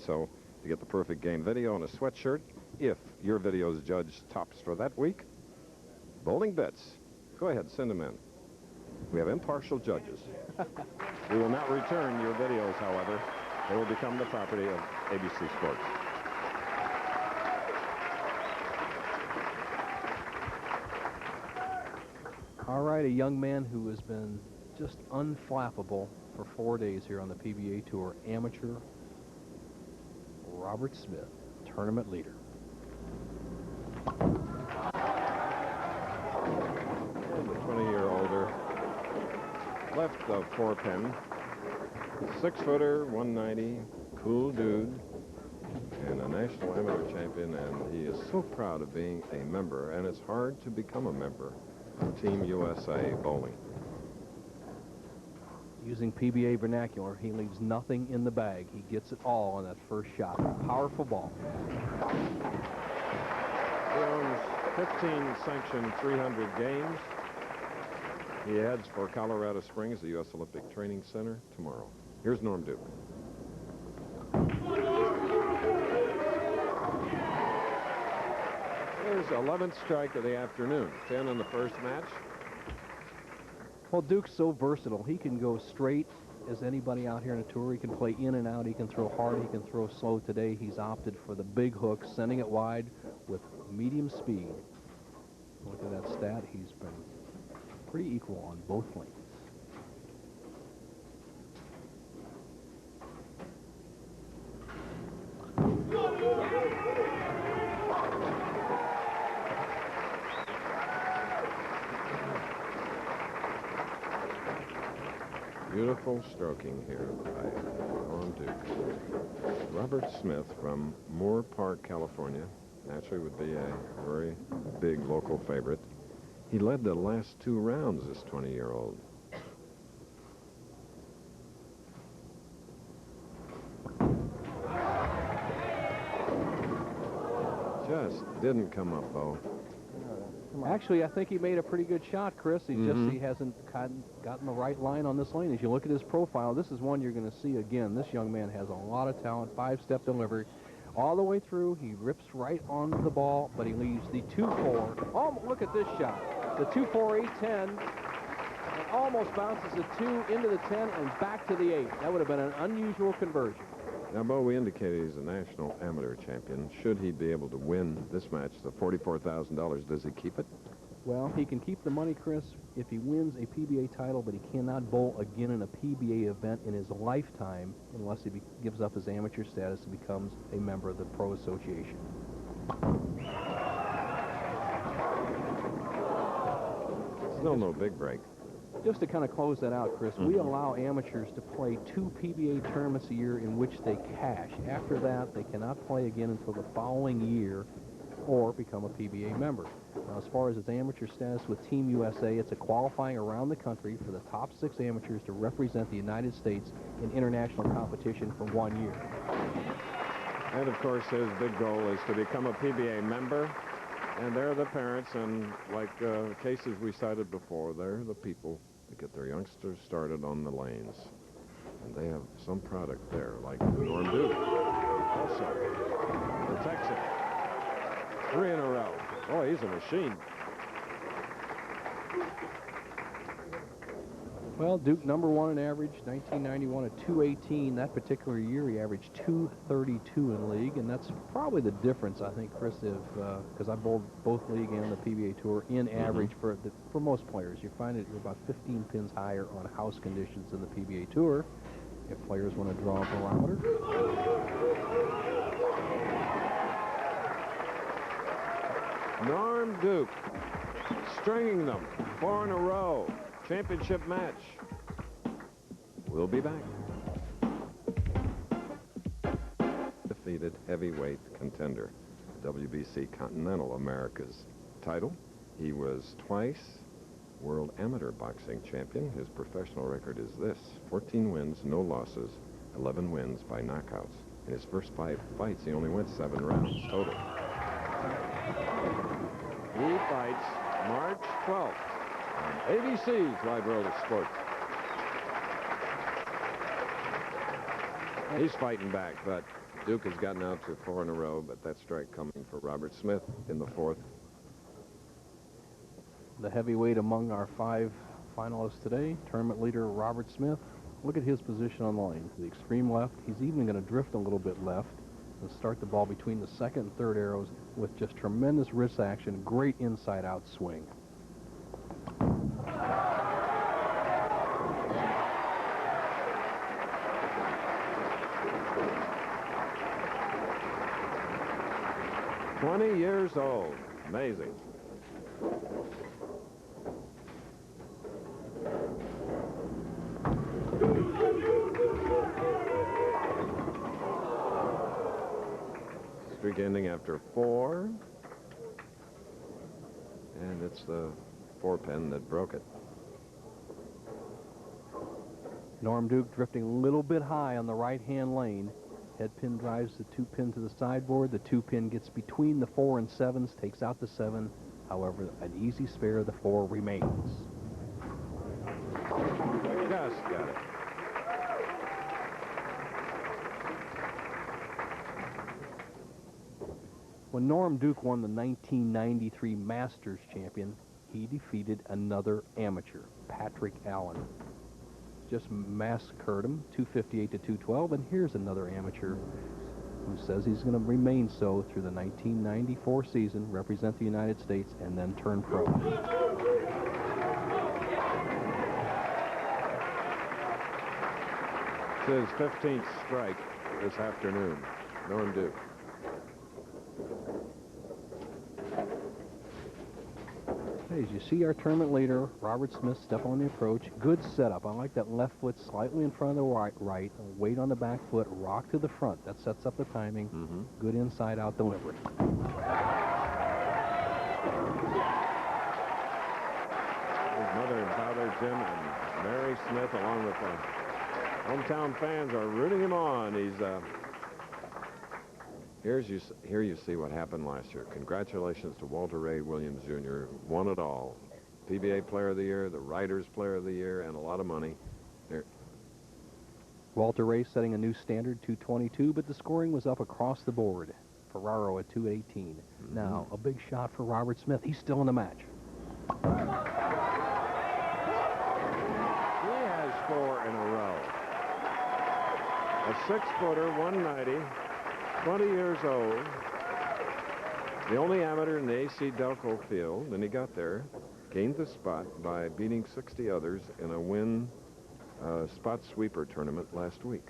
so to get the perfect game video and a sweatshirt, if your video is judged tops for that week, Bowling Bits. Go ahead, send them in. We have impartial judges. We will not return your videos, however. They will become the property of ABC Sports. All right, a young man who has been just unflappable for 4 days here on the PBA Tour, amateur Robert Smith, tournament leader. And the 20-year-older left the 4-pin. 6-footer, 190, cool dude, and a national amateur champion, and he is so proud of being a member, and it's hard to become a member of Team USA Bowling. Using PBA vernacular, he leaves nothing in the bag. He gets it all on that first shot. Powerful ball. He owns 15 sanctioned 300 games. He heads for Colorado Springs, the U.S. Olympic Training Center, tomorrow. Here's Norm Duke. There's 11th strike of the afternoon. 10 in the first match. Well, Duke's so versatile. He can go straight as anybody out here in the tour. He can play in and out. He can throw hard. He can throw slow. Today, he's opted for the big hook, sending it wide with medium speed. Look at that stat. He's been pretty equal on both lanes. Beautiful stroking here by Norm Duke. Robert Smith from Moore Park, California, naturally would be a very big local favorite. He led the last 2 rounds, this 20-year-old. Just didn't come up, Bo. Actually, I think he made a pretty good shot, Chris. He hasn't gotten the right line on this lane. As you look at his profile, this is one you're going to see again. This young man has a lot of talent, 5-step delivery. All the way through, he rips right on the ball, but he leaves the 2-4. Oh, look at this shot. The 2-4, 8-10, and almost bounces the 2 into the 10 and back to the 8. That would have been an unusual conversion. Now, Bo, we indicated he's a national amateur champion. Should he be able to win this match, the $44,000, does he keep it? Well, he can keep the money, Chris, if he wins a PBA title, but he cannot bowl again in a PBA event in his lifetime unless he gives up his amateur status and becomes a member of the Pro Association. Still no big break. Just to kind of close that out, Chris, we allow amateurs to play 2 PBA tournaments a year in which they cash. After that, they cannot play again until the following year or become a PBA member. Now, as far as its amateur status with Team USA, it's a qualifying around the country for the top 6 amateurs to represent the United States in international competition for 1 year. And, of course, his big goal is to become a PBA member. And they're the parents, and like cases we cited before, they're the people that get their youngsters started on the lanes. And they have some product there, like Norm Duke. Also, protects it. 3 in a row. Oh, he's a machine. Well, Duke #1 in average, 1991 at 218. That particular year, he averaged 232 in league, and that's probably the difference, I think, Chris, because I bowled both league and the PBA Tour in average for most players. You find that you're about 15 pins higher on house conditions than the PBA Tour if players want to draw a barometer. Norm Duke stringing them 4 in a row. Championship match. We'll be back. Defeated heavyweight contender, WBC Continental America's title. He was twice World Amateur Boxing Champion. His professional record is this: 14 wins, no losses, 11 wins by knockouts. In his first 5 fights, he only went 7 rounds total. He fights March 12th. ABC's Wide World of Sports. He's fighting back, but Duke has gotten out to 4 in a row, but that strike coming for Robert Smith in the 4th. The heavyweight among our 5 finalists today, tournament leader Robert Smith. Look at his position on the lane. To the extreme left. He's even going to drift a little bit left and start the ball between the 2nd and 3rd arrows with just tremendous wrist action, great inside-out swing. Years old. Amazing. Streak ending after 4. And it's the 4-pin that broke it. Norm Duke drifting a little bit high on the right-hand lane. Head pin drives the 2-pin to the sideboard. The 2-pin gets between the 4 and 7s, takes out the 7. However, an easy spare, the 4 remains. Just got it. When Norm Duke won the 1993 Masters champion, he defeated another amateur, Patrick Allen. Just massacred him, 258 to 212, and here's another amateur who says he's going to remain so through the 1994 season, represent the United States, and then turn pro. It's his 15th strike this afternoon. Norm Duke. As you see our tournament leader, Robert Smith, step on the approach. Good setup. I like that left foot slightly in front of the right. Weight on the back foot, rock to the front. That sets up the timing. Good inside-out delivery. His mother and father, Jim and Mary Smith, along with the hometown fans, are rooting him on. He's Here you see what happened last year. Congratulations to Walter Ray Williams Jr. Won it all. PBA Player of the Year, the Writers Player of the Year, and a lot of money. There. Walter Ray setting a new standard, 222, but the scoring was up across the board. Ferraro at 218. Now, a big shot for Robert Smith. He's still in the match. He has 4 in a row. A 6-footer, 190. 20 years old, the only amateur in the AC Delco field, and he got there, gained the spot by beating 60 others in a win spot sweeper tournament last week.